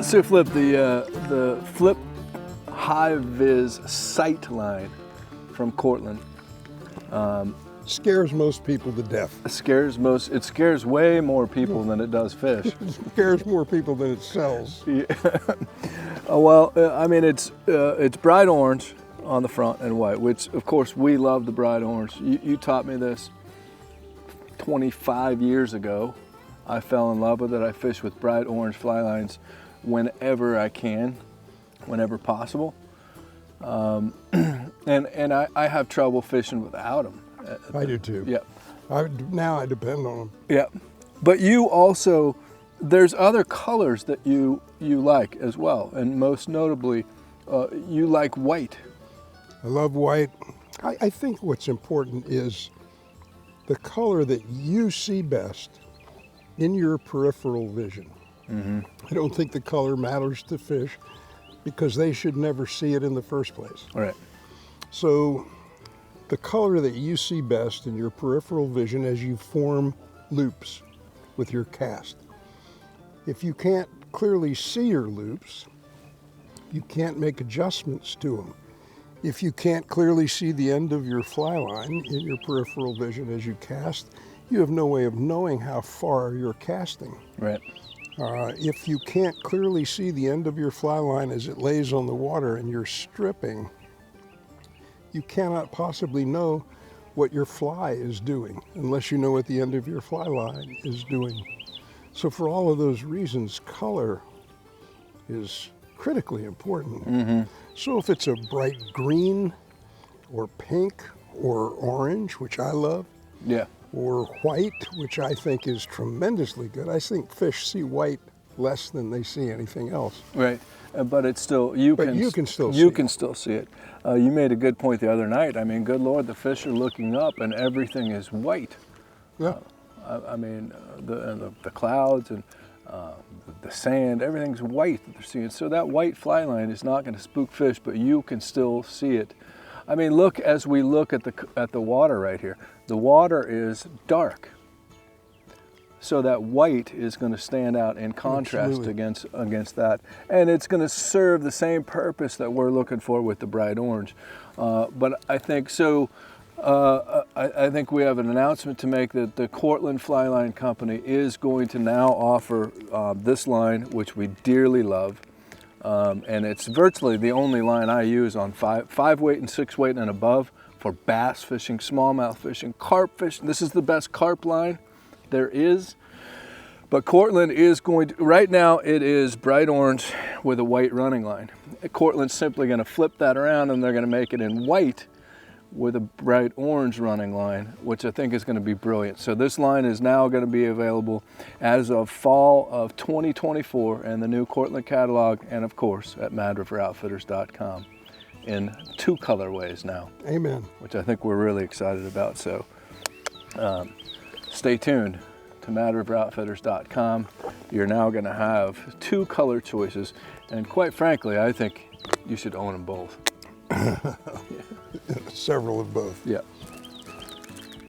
So Flip, the Flip Hi-Vis Sight Line from Cortland. Scares most people to death. It scares way more people than it does fish. It scares more people than it sells. Yeah. Well, I mean, it's bright orange on the front and white, which of course we love the bright orange. You taught me this 25 years ago. I fell in love with it. I fish with bright orange fly lines whenever I can, whenever possible. And I have trouble fishing without them. I do too. Yeah. Now I depend on them. Yeah. But you also, there's other colors that you like as well, and most notably, you like white. I love white. I think what's important is the color that you see best in your peripheral vision. Mm-hmm. I don't think the color matters to fish because they should never see it in the first place. All right. So the color that you see best in your peripheral vision as you form loops with your cast. If you can't clearly see your loops, you can't make adjustments to them. If you can't clearly see the end of your fly line in your peripheral vision as you cast, you have no way of knowing how far you're casting. Right. If you can't clearly see the end of your fly line as it lays on the water and you're stripping, you cannot possibly know what your fly is doing unless you know what the end of your fly line is doing. So for all of those reasons, color is critically important. Mm-hmm. So if it's a bright green or pink or orange, which I love, Yeah. or white, which I think is tremendously good. I think fish see white less than they see anything else. Right. But it's still, you can still see it. You made a good point the other night. I mean, good Lord, the fish are looking up and everything is white. Yeah. I mean, the clouds and the sand, everything's white that they're seeing. So that white fly line is not going to spook fish, but you can still see it. I mean, look, as we look at the water right here, the water is dark. So that white is going to stand out in contrast against that. And it's going to serve the same purpose that we're looking for with the bright orange. But I think so. I think we have an announcement to make that the Cortland Fly Line Company is going to now offer this line, which we dearly love. And it's virtually the only line I use on 5 weight and 6 weight and above for bass fishing, smallmouth fishing, carp fishing. This is the best carp line there is. But Cortland is going to, right now it is bright orange with a white running line. Cortland's simply going to flip that around and they're going to make it in white with a bright orange running line, which I think is going to be brilliant. So this line is now going to be available as of fall of 2024 in the new Cortland catalog and of course at madriveroutfitters.com in 2 colorways now. Amen. Which I think we're really excited about. So stay tuned to madriveroutfitters.com. You're now going to have 2 color choices, and quite frankly, I think you should own them both. Several of both. Yeah.